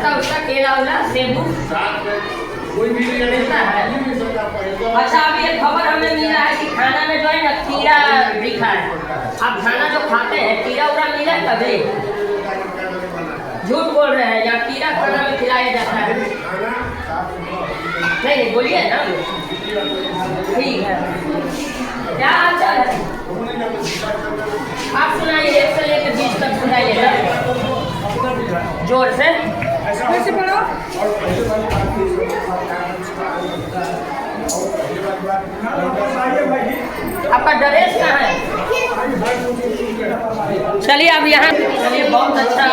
नाश्ता उसका केला उला सेबू कोई भी मिलता है। अच्छा अच्छा, अभी एक खबर हमें मिला है कि खाना में जो है ना कीड़ा दिखा है। आप खाना जो खाते हैं कीड़ा उड़ा मिला है कभी? झूठ बोल रहे हैं या कीड़ा खाना में खिलाया जाता है? नहीं बोलिए ना। ठीक है, क्या हाल चाल है? आप सुनाइए, 1 से लेकर 20 तक सुनाइए जोर से। कैसे पढ़ो? आपका ड्रेस कहाँ है? चलिए अब यहाँ, चलिए बहुत अच्छा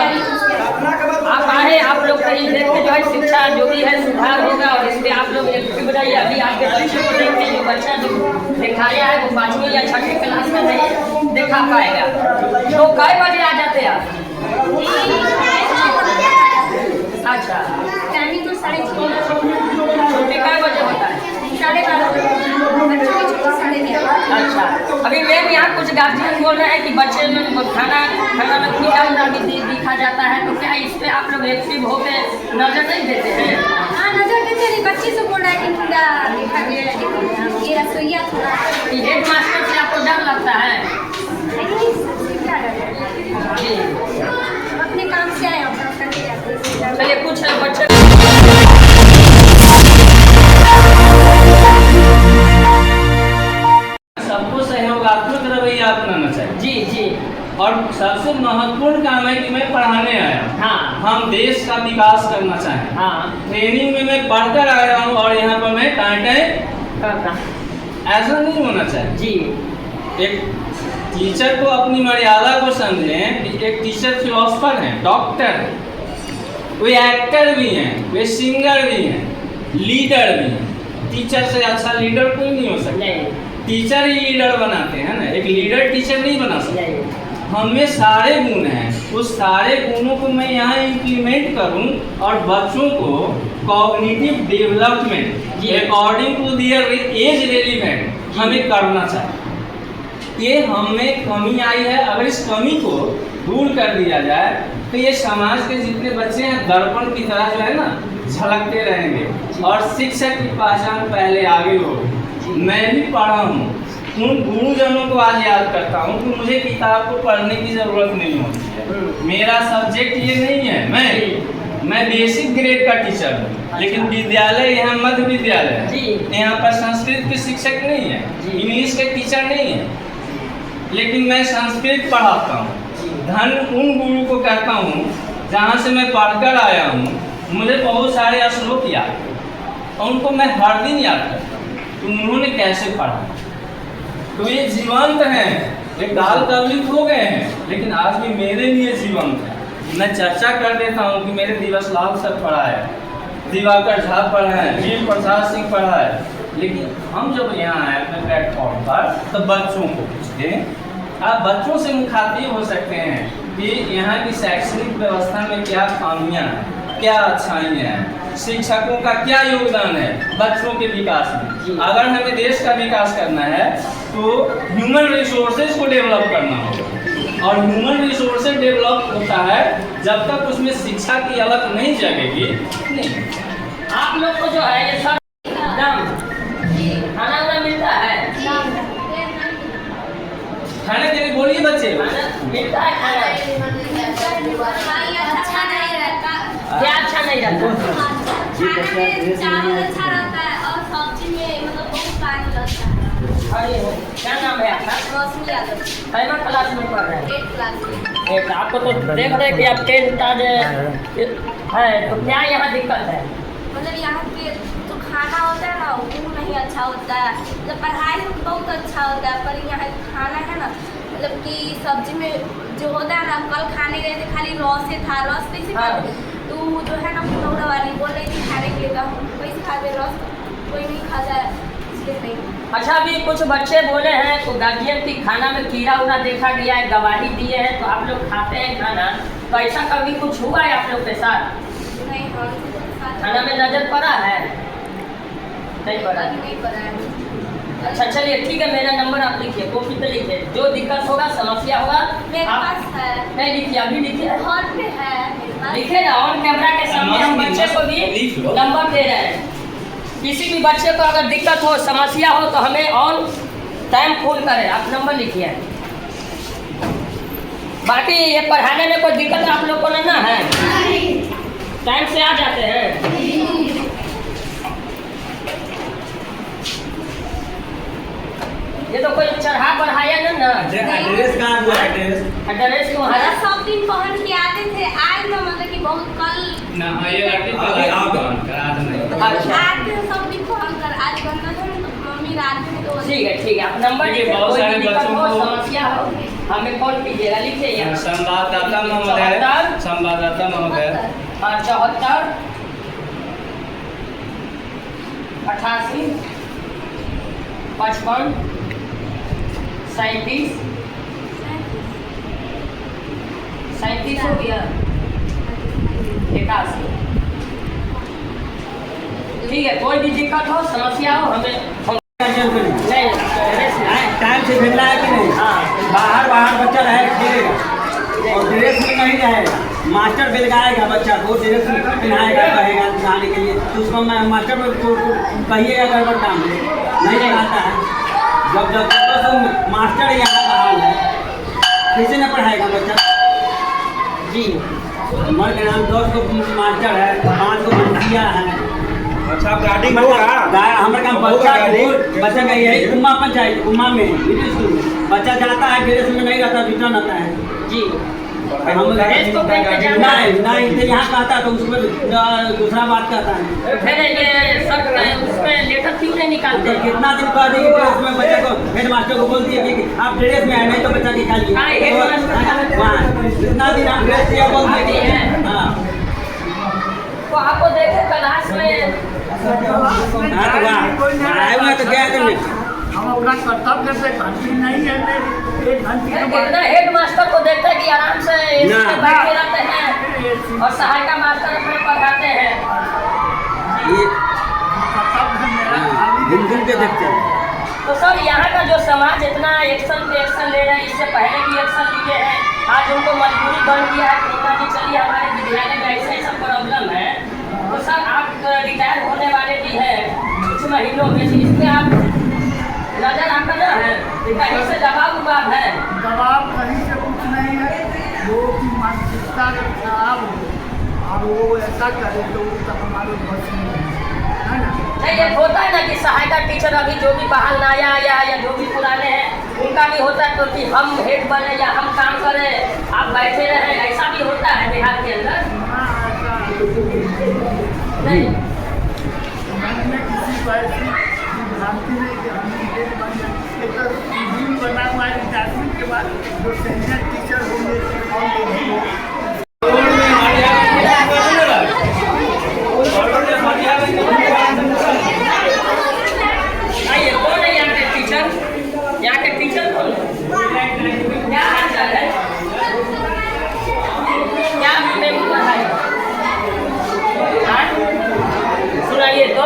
आप आए। आप लोग कहीं देख के जो है शिक्षा जो भी है सुधार होगा और इस पर आप लोग एक्टिव रहिए। अभी आपके बच्चे को देख के जो बच्चा जो दिखाया है वो 5वीं या 6वीं क्लास में नहीं दिखा पाएगा। तो कै बजे आ जाते हैं आप? अच्छा, टाइमिंग तो 6:30। छुट्टी कै बजे होता है? 12:30। अच्छा, अभी मैम यहाँ कुछ गार्जियन बोल रहे हैं कि बच्चे में खाना में कीड़ा उड़ा भी दिखा जाता है, तो क्या इस पे आप लोग एक्टिव होकर नजर नहीं देते हैं? हाँ, नजर देते हैं। बच्चे से बोल रहा है कि कीड़ा दिखा गया है, ये रसोईया थोड़ा हेड मास्टर से आपको डर लगता है? क्या जी, अपने काम से आए अपना करके जाते हैं। चलिए कुछ बच्चे सबको सहयोगात्मक रवैया अपनाना चाहिए। जी जी और सबसे महत्वपूर्ण काम है कि मैं पढ़ाने आया हूँ। हाँ हम देश का विकास करना चाहें। हाँ ट्रेनिंग में मैं पढ़कर आया हूँ और यहाँ पर मैं टाइटें ऐसा नहीं होना चाहिए। जी, एक टीचर को अपनी मर्यादा को समझें कि एक टीचर फिलोसफर हैं, डॉक्टर हैं, वे एक्टर भी हैं, वे सिंगर भी हैं, लीडर भी हैं। टीचर से अच्छा लीडर कोई नहीं हो सकता। नहीं टीचर ही लीडर बनाते हैं ना, एक लीडर टीचर नहीं बना सकता। नहीं, हमें सारे गुण हैं, उस सारे गुणों को मैं यहाँ इम्प्लीमेंट करूँ और बच्चों को cognitive development according to their age relevant हमें करना चाहिए। ये हमें कमी आई है, अगर इस कमी को दूर कर दिया जाए तो ये समाज के जितने बच्चे हैं दर्पण की तरह जो है ना झलकते रहेंगे और शिक्षक की पहचान पहले आगे होगी। मैं भी पढ़ा हूँ, उन गुरुजनों को आज याद करता हूँ कि मुझे किताब को पढ़ने की ज़रूरत नहीं होती है। मेरा सब्जेक्ट ये नहीं है, मैं बेसिक ग्रेड का टीचर हूँ, लेकिन विद्यालय यहाँ मध्य विद्यालय है, यहाँ पर संस्कृत के शिक्षक नहीं है, इंग्लिश के टीचर नहीं है, लेकिन मैं संस्कृत पढ़ाता हूँ। धन उन गुरु को कहता हूँ जहाँ से मैं पढ़कर आया हूँ। मुझे बहुत सारे श्लोक याद और उनको मैं हर दिन याद करता हूँ कि उन्होंने कैसे पढ़ा। तो ये जीवंत हैं, ये काल कवलित हो गए हैं, लेकिन आज भी मेरे लिए जीवंत है। मैं चर्चा कर देता हूँ कि मेरे दिवस लाल सर पढ़ा है, दिवाकर झा पढ़ा है, वीर प्रसाद सिंह पढ़ा है, लेकिन हम जब यहाँ आए अपने प्लेटफॉर्म पर तो बच्चों को पूछते हैं। आप बच्चों से मुखातिब हो सकते हैं कि यहाँ की शैक्षणिक व्यवस्था में क्या खामियाँ हैं, क्या अच्छाइयाँ हैं, शिक्षकों का क्या योगदान है बच्चों के विकास में। अगर हमें देश का विकास करना है तो ह्यूमन रिसोर्सेज को डेवलप करना होगा, और ह्यूमन रिसोर्सेज डेवलप होता है जब तक उसमें शिक्षा की अलग नहीं जगेगी। नहीं, आप लोग को जो है ये सब खाना वाना मिलता है? खाने के लिए बोलिए बच्चे। मिलता है खाना? अच्छा नहीं रहता। क्या अच्छा नहीं रहता? खाने में चावल अच्छा रहता है और सब्जी में मतलब बहुत पानी लगता है। अरे क्या नाम है आपका? रोशनी यादव। कैमा क्लास में पढ़ रहे हैं? 8th क्लास में। एक आपको तो देख रहे हैं कि आप 10th आज है, तो क्या यहाँ दिक्कत है? मतलब यहाँ के जो खाना होता है ना वो नहीं अच्छा होता है। मतलब पढ़ाई तो बहुत अच्छा होता है, पर यहाँ खाना है ना मतलब कि सब्जी में जो होता है ना, कल खाने गए थे खाली रस से था, रस कैसे खाते? तो जो है ना पुनौरा वाली बोल रही थी खाने के लिए, हम कैसे खाते रस, कोई नहीं खाता है इसलिए नहीं। अच्छा, अभी कुछ बच्चे बोले हैं तो गार्जियन की खाना में कीड़ा उड़ा देखा गया है, गवाही दिए हैं, तो आप लोग खाते हैं खाना, तो ऐसा कभी कुछ हुआ है आप लोग के साथ? नहीं, खाना में नजर पड़ा है? नहीं पड़ा? नहीं पड़ा है। अच्छा चलिए ठीक है, मेरा नंबर आप लिखिए, कॉपी पे लिखिए, जो दिक्कत होगा समस्या होगा मेरे आप पास है। नहीं लिखिए, अभी लिखिए, हॉल पे है मेरे पास। लिखिए ना ऑन कैमरा के व्हाट्सएप में हम बच्चे को भी नंबर दे रहे हैं। किसी भी बच्चे को अगर दिक्कत हो, समस्या हो तो हमें ऑन टाइम फोन करें। आप नंबर लिखिए। बाकी ये पढ़ाने में कोई दिक्कत आप लोग को नहीं ना है? टाइम से आ जाते हैं? ये तो कोई चढ़ा बढ़ाया ना। एड्रेस कहाँ हुआ? एड्रेस तुम्हारा? सब दिन पहन के आते थे, आज ना मतलब कि बहुत कल ना ये अभी आप आज नहीं। अच्छा आते हैं सब दिन पहन कर। आज बनना था ना तो मम्मी रात में तो ठीक है। आप नंबर देखिए, लिखिए। बहुत कोई सारे भी दिक्कत बच्चों हो, को- समस्या हो, हमें कॉल कीजिएगा। लिखिए यहाँ संवाददाता महोदय, संवाददाता महोदय 74 88 55 37 37 हो गया 81। ठीक है। कोई भी दिक्कत हो, समस्या हो, हमें नहीं टाइम से भेजना है कि नहीं? हाँ। बाहर बच्चा रहे खेलेगा और ड्रेस में नहीं रहेगा। मास्टर बेलगाएगा बच्चा को, ड्रेस में पहनाएगा, कहेगा दिखाने के लिए, तो उसको मास्टर को कहिएगा गड़बड़ काम नहीं लगाता है। जब तो मास्टर यहाँ बाहर है, किसी ने पढ़ाएगा बच्चा? जी। हमारे नाम 10 को मास्टर है, 5 को मुखिया है। अच्छा गार्डिंग होगा? हमारे काम बच्चा का यही गुम्मा पंचायत गुम्मा में मिडिल स्कूल में बच्चा जाता है, ड्रेस में नहीं रहता, रिटर्न आता है। जी। हम ड्रेस को पहन के जाना है। नहीं तो यहाँ कहता तो उसमें दूसरा बात कहता है। फिर ये सब उसमें लेटर क्यों नहीं निकालते? तो कितना दिन कह देंगे ड्रेस में बच्चे को, हेड मास्टर को बोल दिए कि आप ड्रेस में है, नहीं तो बच्चा निकालिए। हाँ, कितना दिन आप ड्रेस किया बोल दिए? हाँ तो आपको देखे क्लास में आए हुए तो क्या करने? हम अपना कर्तव्य से घंटी नहीं है, एक घंटी कितना हेड मास्टर को देखते हैं कि आराम से एसी में बैठे रहते हैं और सहायिका मास्टर अपने पढ़ाते हैं। ये घूम के देखते हैं। तो सर यहाँ का जो समाज इतना एक्शन पे एक्शन ले रहा है, इससे पहले भी एक्शन लिए हैं, आज उनको मजबूरी बन गया है। कोरोना की चलिए हमारे विद्यालय में ऐसा ऐसा प्रॉब्लम है। तो सर आप रिटायर होने वाले भी हैं कुछ महीनों में, इसमें आप नजर आता ना है कि कहीं से दबाव उबाव है? दबाव कहीं से कुछ नहीं है। लोगों की मानसिकता खराब हो और वो ऐसा करे तो उसका हमारे बस में है ना। नहीं, ये होता है ना कि सहायता टीचर अभी जो भी बहाल नया आया या जो भी पुराने हैं उनका भी होता है, तो कि हम हेड बने या हम काम करें, आप बैठे रहे, ऐसा भी होता है बिहार के अंदर। नहीं, मैंने किसी को ऐसी भ्रांति नहीं कि हम हेड बन जाए। एक तो रूल बना हुआ है रिटायरमेंट के बाद जो सीनियर टीचर होंगे और लोग आइए, कौन है यहाँ के टीचर? यहाँ के टीचर कौन है? क्या हाल चाल है? क्या हमें पढ़ाए? सुनाइए तो,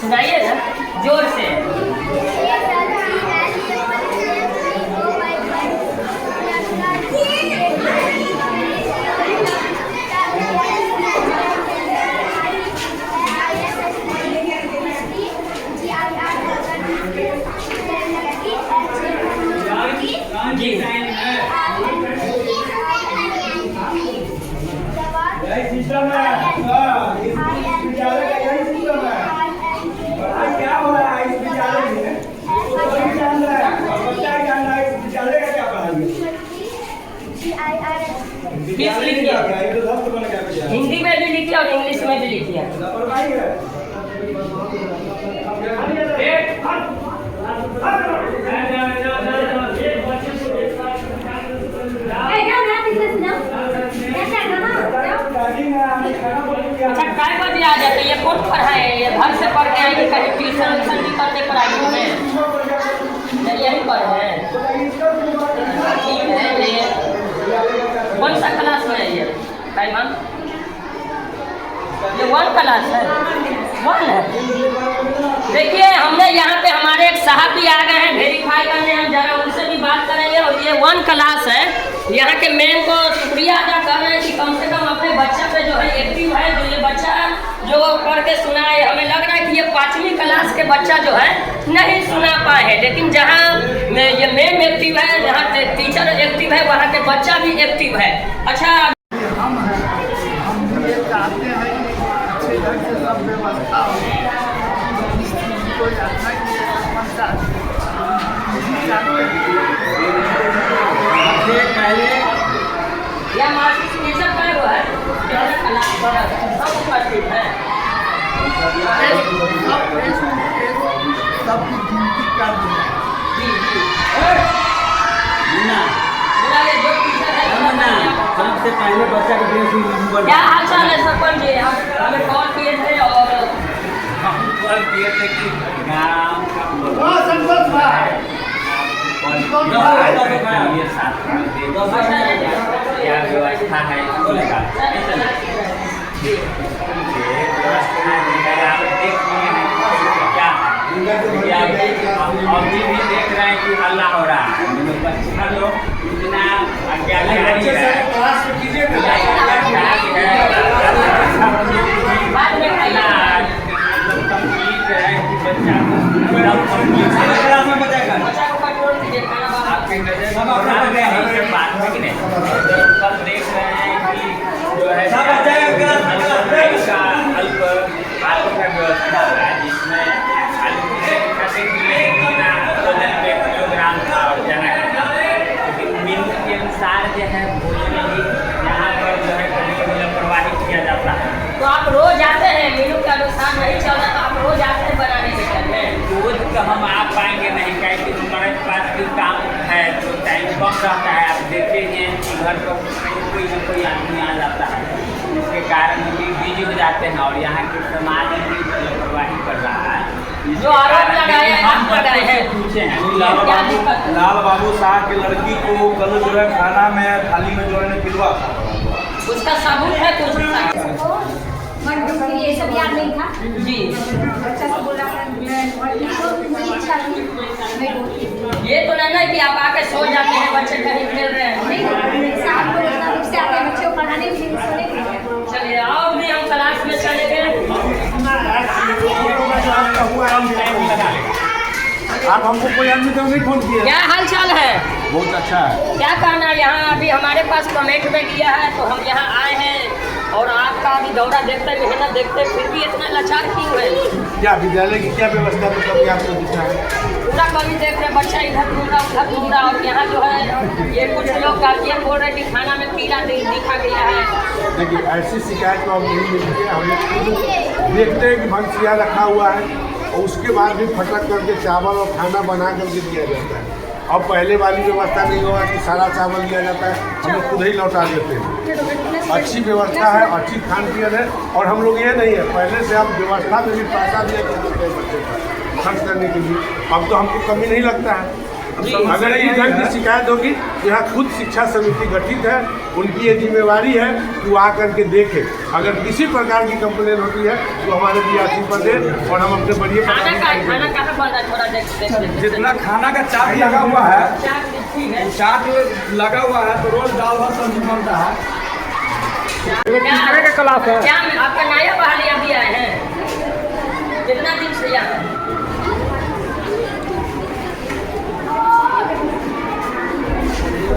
सुनाइए ना जोर से। जी सिस्टम है, इस विद्यालय का यही सिस्टम है। पढ़ाई क्या हो रहा है इस विद्यालय में तो सभी जान रहा है, और बच्चा जान रहा है इस विद्यालय का क्या पढ़ाई है। विद्यालय नहीं आ गया, ये तो ध्वस्त बन गया विद्यालय। हिंदी में भी लिखिए और इंग्लिश में भी लिखिए। लापरवाही है। अच्छा, काय बजे आ जाते? ये कौन पढ़ाए? ये घर से पढ़ के आएंगे, कहीं ट्यूशन व्यूशन निकलते प्राइवेट में? यही पर है। ठीक है। ये कौन सा क्लास में है ये? ये 1 क्लास है। वन है। देखिए हमने यहाँ पे हमारे एक साहब भी आ गए हैं वेरीफाई करने, हम जरा उनसे भी बात करेंगे। और ये 1 क्लास है, यहाँ के मैम को शुक्रिया अदा कर रहे हैं कि कम से कम अपने बच्चा पे जो है एक्टिव है, जो ये बच्चा जो पढ़ के सुनाए। हमें लग रहा है कि ये 5वीं क्लास के बच्चा जो है नहीं सुना पाए हैं, लेकिन जहाँ ये मैम एक्टिव है, जहाँ टीचर एक्टिव है, वहाँ के बच्चा भी एक्टिव है। अच्छा हम ये चाहते हैं कि अच्छे ढंग से सब व्यवस्था हो, कोई अच्छा की समस्या पहले यह मार्क्सिज्म का हुआ है, पहला क्लास बड़ा है, सब उपस्थित है। सबकी गिनती कर दिया। मुन्ना, मेरा ये जो टीचर है मुन्ना, सबसे पहले बच्चा का ड्रेस यूनिफॉर्म क्या हाल चाल है सरपंच जी? हमें कॉल किए थे और कॉल किए थे कि गाँव संतोष भाई ये साथ क्या व्यवस्था है इसको लगा आप देख अभी भी देख रहे हैं कि हल्ला हो रहा है। बच्चा लोग इतना बच्चा को कंट्रोल कीजिए, खाना बाहर बात है कि नहीं, कल देख रहे हैं कि जो है का आलू का व्यवस्था है, जिसमें आलू किलोग्राम था और चना का, लेकिन मेनू के अनुसार जो है भोजन भी यहाँ पर जो है कभी लापरवाही किया जाता है। तो आप रोज आते हैं, मेनू के अनुसार नहीं चल रहा तो आप रोज आते हैं बनाने के लिए? रोज तो हम आ पाएंगे नहीं, क्योंकि हमारे पास भी काम है तो टाइम कम रहता है। आप देखेंगे कि घर पर कोई न कोई आदमी आ जाता है, जिसके कारण हम भी बिजी हो जाते हैं और यहाँ के समाज में भी लापरवाही कर रहा है। जो आरोप लगाए हैं आप लगाए हैं, पूछे हैं क्या दिक्कत है? लाल बाबू साहब की लड़की को कल जो है खाना में थाली में जो है पिलवा था। उसका सबूत है कुछ? ये सब याद नहीं था जी, बच्चा से बोला ये तो नहीं ना कि आप आके सो जाते हैं, बच्चे कहीं खेल रहे हैं। बच्चे को पढ़ाने के लिए सोने के लिए। चलिए आओ भी हम क्लास में चले गए। आप हमको कोई आदमी तो नहीं फोन किया? क्या हाल चाल है? बहुत अच्छा है। क्या कहना है? यहाँ अभी हमारे पास कमेंट में किया है तो हम यहाँ आए हैं और आपका अभी दौरा देखते मेहनत देखते फिर भी इतना लाचार क्यों है? क्या विद्यालय की क्या व्यवस्था तो कभी आपको दिखा है? पूरा कभी देख रहे बच्चा इधर घूम रहा उधर घूम रहा, और यहाँ जो है ये कुछ लोग गार्जियन बोल रहे हैं कि खाना में कीड़ा दिखा गया है। देखिए ऐसी शिकायत तो हम नहीं मिलती है। हम लोग खुद देखते हैं कि भंसिया रखा हुआ है और उसके बाद भी फटक करके चावल और खाना बना करके दिया जाता है। अब पहले वाली व्यवस्था नहीं होगा कि सारा चावल दिया जाता है, हम लोग खुद ही लौटा देते हैं। अच्छी व्यवस्था है, अच्छी खान पियन है और हम लोग ये नहीं है पहले से आप व्यवस्था में भी पैसा दिया करते हैं बच्चे पर खर्च करने के लिए। अब तो हमको कमी नहीं लगता है। अगर इस ढंग की शिकायत होगी तो यहाँ खुद शिक्षा समिति गठित है, उनकी ये जिम्मेवारी है कि वो आकर के देखें। अगर किसी प्रकार की कंप्लेन होती है तो हमारे DRC पर दें और हम अपने बढ़िए खाना कहाँ बन रहा है थोड़ा देख जितना खाना का चार्ट लगा हुआ है, है। चार्ट लगा हुआ है तो रोज दाल भात सब्जी बनता है। किस तरह का क्लास है? क्या आपका नया बहाली अभी आए हैं? कितना दिन से यहाँ?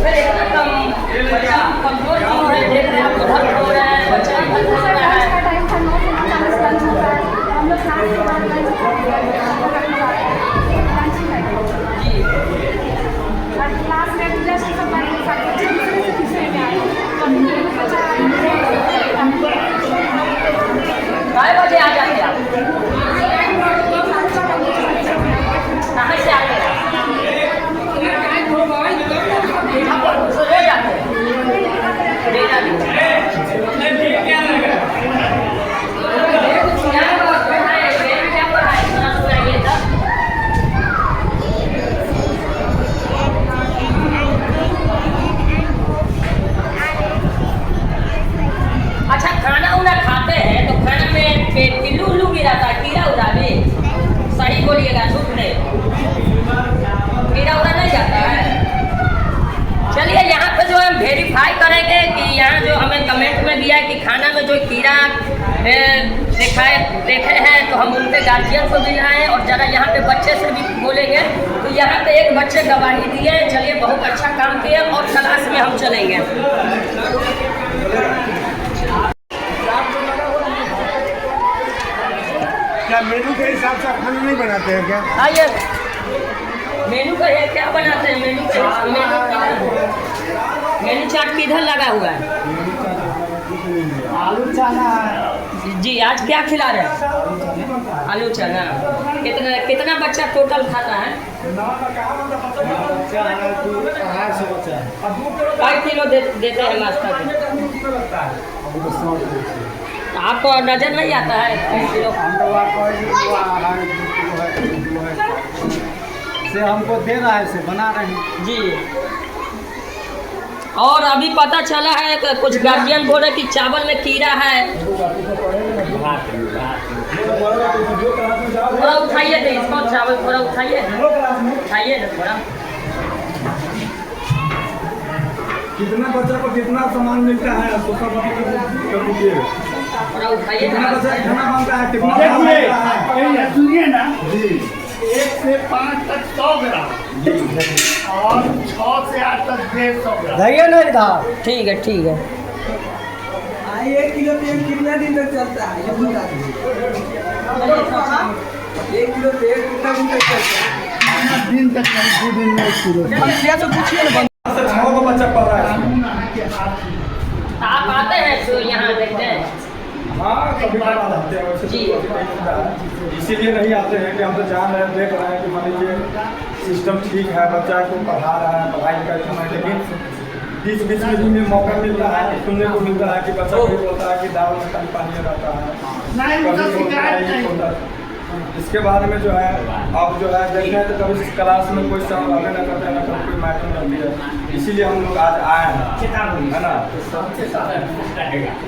फिर इतना कम बच्चा कमजोर क्यों है? देख रहे हैं आप उधर हो रहा है, बच्चा इधर हो रहा है। जी कितने बजे आ जाते हैं आप? कहाँ से आते हैं? रोज आते हैं? कमेंट में दिया है कि खाना में जो कीड़ा देखे हैं तो हम उनके गार्जियन को भी लाएँ और ज़रा यहाँ पे बच्चे से भी बोलेंगे। तो यहाँ पे एक बच्चे गवाही दिए, चलिए बहुत अच्छा काम किए और क्लास में हम चलेंगे। क्या मेनू के हिसाब से खाना नहीं बनाते हैं क्या? आइए, मेनू का है क्या बनाते हैं? मेनू चार्ट किधर लगा हुआ है? आलू चना है जी, आज क्या खिला रहे हैं? आलू चना। कितना बच्चा टोटल खाता है? 250 बच्चा है। कई किलो देते हैं नाश्ता के? आपको नजर नहीं आता है कई किलो? से हमको दे रहा है, से बना रहे हैं जी। और अभी पता चला है कि कुछ गार्जियन बोल रहे कि चावल में कीड़ा है। थोड़ा उठाइए थे इसको, चावल थोड़ा उठाइए ना थोड़ा। कितना बच्चा को कितना सामान मिलता है तो सब कर दीजिए। थोड़ा उठाइए कितना ना। बच्चा खाना मांगता है, कितना खाना मांगता है? सुनिए ना, जी 1 से 5 तक 100 ग्राम और 6 से 8 तक 150 ग्राम। जाइए ना इधर। ठीक है ठीक है। 1 किलो तेल कितना दिन तक चलता है ये बता दीजिए। 1 किलो तेल कितना दिन तक चलता है? दिन तक नहीं, 2 दिन में 1 किलो। भैया तो पूछिए ना। 6 को बच्चा पढ़ रहा है। आप आते हैं तो यहाँ देखते हैं? हाँ, कभी कभार आते हैं, वैसे जी। तो नहीं होता है। इसीलिए नहीं आते हैं कि हम तो जान रहे हैं, देख रहे हैं कि मान लीजिए सिस्टम ठीक है, बच्चा को पढ़ा रहा है, पढ़ाई लिखाई करना है, लेकिन बीच बीच में भी मौका मिलता है, सुनने को मिलता है कि बच्चा कोई बोलता है कि दाल में कहीं पानी रहता है, नहीं, उनका कभी बोलता है शिकायत ये नहीं। होता है। इसके बाद में जो है अब जो है देखते हैं तो कभी क्लास में कोई सब आगे न करते हैं, न कभी कोई मैटर रहती है। इसीलिए हम लोग आज आए हैं, है ना,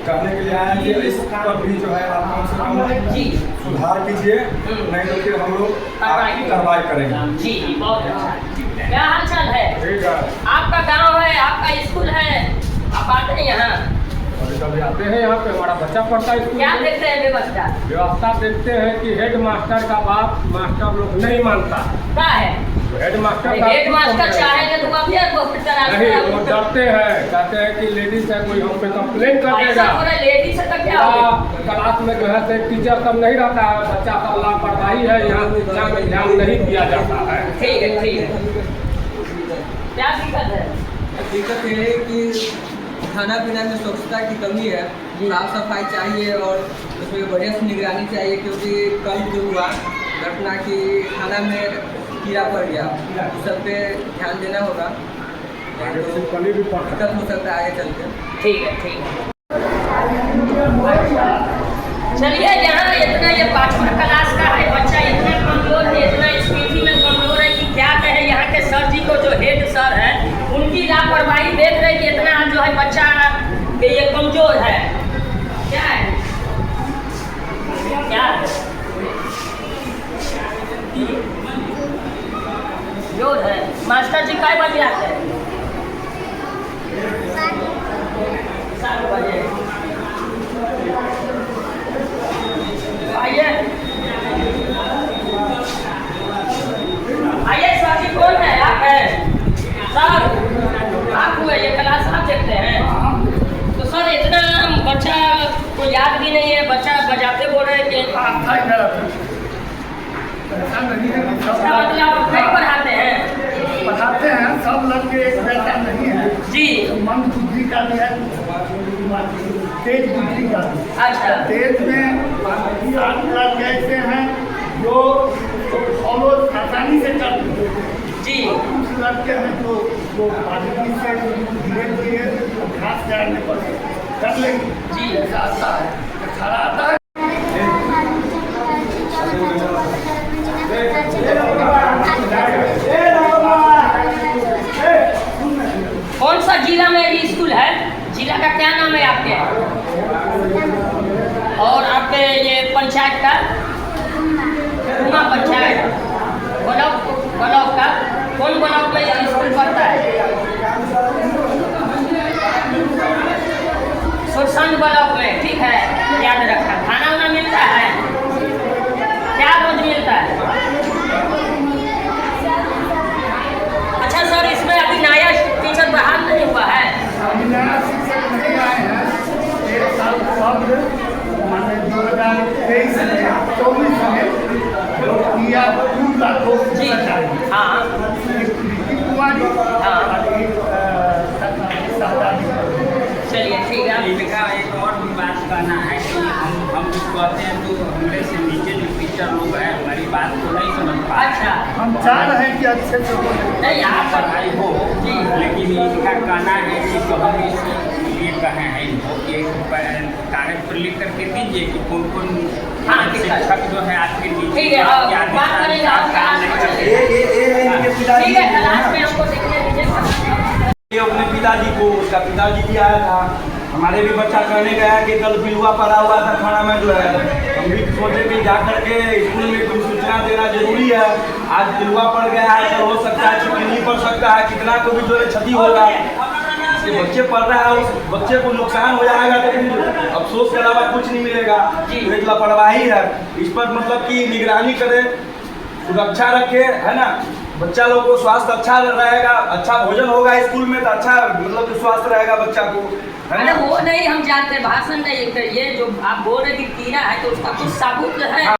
कहने के लिए आए हैं कि इस पर भी जो है आप कम से कम जी सुधार कीजिए, नहीं तो फिर हम लोग कार्रवाई करेंगे। जी, बहुत अच्छा। क्या हाल चाल है? ठीक है, आपका गांव है, आपका स्कूल है, आप आते हैं यहाँ? कभी कभी आते हैं यहाँ पे, हमारा बच्चा पढ़ता है स्कूल क्या में। देखते हैं व्यवस्था? व्यवस्था देखते हैं कि हेड मास्टर का बात मास्टर लोग नहीं मानता। क्या है? हेड मास्टर का हेड मास्टर चाहेंगे तो आप ये हॉस्पिटल नहीं, वो डरते हैं, कहते हैं कि लेडीज है, कोई हम पे कंप्लेन कर देगा। ऐसा हो रहा है, लेडीज से तो क्या होगा? क्लास में जो है से टीचर सब नहीं रहता है, बच्चा सब लापरवाही है, यहाँ शिक्षा में ध्यान नहीं दिया जाता है। ठीक है ठीक है। क्या दिक्कत है? दिक्कत ये है कि खाना पीना में स्वच्छता की कमी है, साफ सफाई चाहिए और उसमें बढ़िया से निगरानी चाहिए, क्योंकि कल जो हुआ घटना की खाना में कीड़ा पड़ गया, उस सब पे ध्यान देना होगा, दिक्कत हो सकता है आगे चलते। ठीक है ठीक है। चलिए, यहाँ इतना ये 5वां क्लास का है बच्चा, इतना कमजोर है, इतना स्थिति में कमजोर है कि क्या कहे। यहाँ के सर जी को, जो हेड सर है, उनकी लापरवाही देख रहे कि इतना जो है बच्चा कि ये कमजोर है। क्या है? क्या है? जोर है। मास्टर जी कै बजे आते हैं? 7 बजे। आइए आइए, सर जी कौन है? आप हैं सर? आप हुए, ये क्लास आप देखते हैं? तो सर इतना बच्चा को याद भी नहीं है, बच्चा बजाते बोल रहे हैं कि ऐसा नहीं है कि सब इसका मतलब आप नहीं पढ़ाते हैं? पढ़ाते हैं, सब लोग के एक जैसा नहीं है। जी मन बुद्धि का भी है, तेज बुद्धि का भी। अच्छा। तेज में 7 लोग ऐसे हैं जो फॉलो आसानी से कर लेते हैं। जी कुछ लड़के हैं जो बारीकी से धीरे धीरे अभ्यास करने पर कर लेंगे। जी। ऐसा आता है, खड़ा आता है। कौन सा जिला में ये स्कूल है? जिला का क्या नाम है आपके? और आपके ये पंचायत का? उमा पंचायत। ब्लॉक का कौन ब्लॉक में स्कूल पढ़ता है? प्रसन्न ब्लॉक में, ठीक है, याद रखना। खाना वाना मिलता है, क्या रोज मिलता है? अच्छा सर, इसमें अभी नया टीचर बहाल नहीं हुआ है? अभी नया शिक्षक नहीं आए हैं, एक साल कब्ल माने 2023 में 24 में किया 2 लाख को जी चाहिए। हाँ एक प्रीति कुमारी हाँ। और एक सहदादी। चलिए ठीक है। इनका एक और भी बात कहना है कि हम कुछ कहते हैं तो हमारे से नीचे जो टीचर लोग हैं हमारी बात को नहीं समझ पाते। अच्छा, हम चाह रहे हैं कि अच्छे से बोले। नहीं आप पढ़ाई हो जी। लेकिन इनका कहना है कि तो हम इसलिए कहे हैं इनको कि कागज पर लिख करके दीजिए कि कौन कौन हाँ, शिक्षक जो है आपके नीचे ठीक है, आपके और बात करेंगे और काम नहीं करते। ठीक है, क्लास में हमको देखने दीजिए। ये अपने पिताजी को, उसका पिताजी भी आया था, हमारे भी बच्चा कहने गया कि कल पिलुआ पड़ा हुआ था खाना में जो है, हम भी सोचे कि जा करके स्कूल में कोई सूचना देना जरूरी है। आज पिलुआ पड़ गया है, कल हो सकता है छुट्टी नहीं पड़ सकता है, कितना को भी जो है क्षति होगा। ये बच्चे पढ़ रहा है, उस बच्चे को नुकसान हो जाएगा तो फिर अफसोस के अलावा कुछ नहीं मिलेगा। तो एक लापरवाही है, इस पर मतलब कि निगरानी करे, सुरक्षा रखे, है ना। बच्चा लोग को स्वास्थ्य अच्छा रहेगा, अच्छा भोजन होगा स्कूल में तो अच्छा मतलब स्वास्थ्य रहेगा बच्चा को, है अरे ना। वो नहीं हम जानते, भाषण नहीं करिए। जो आप बोल रहे कि कीड़ा है तो उसका कुछ सबूत है?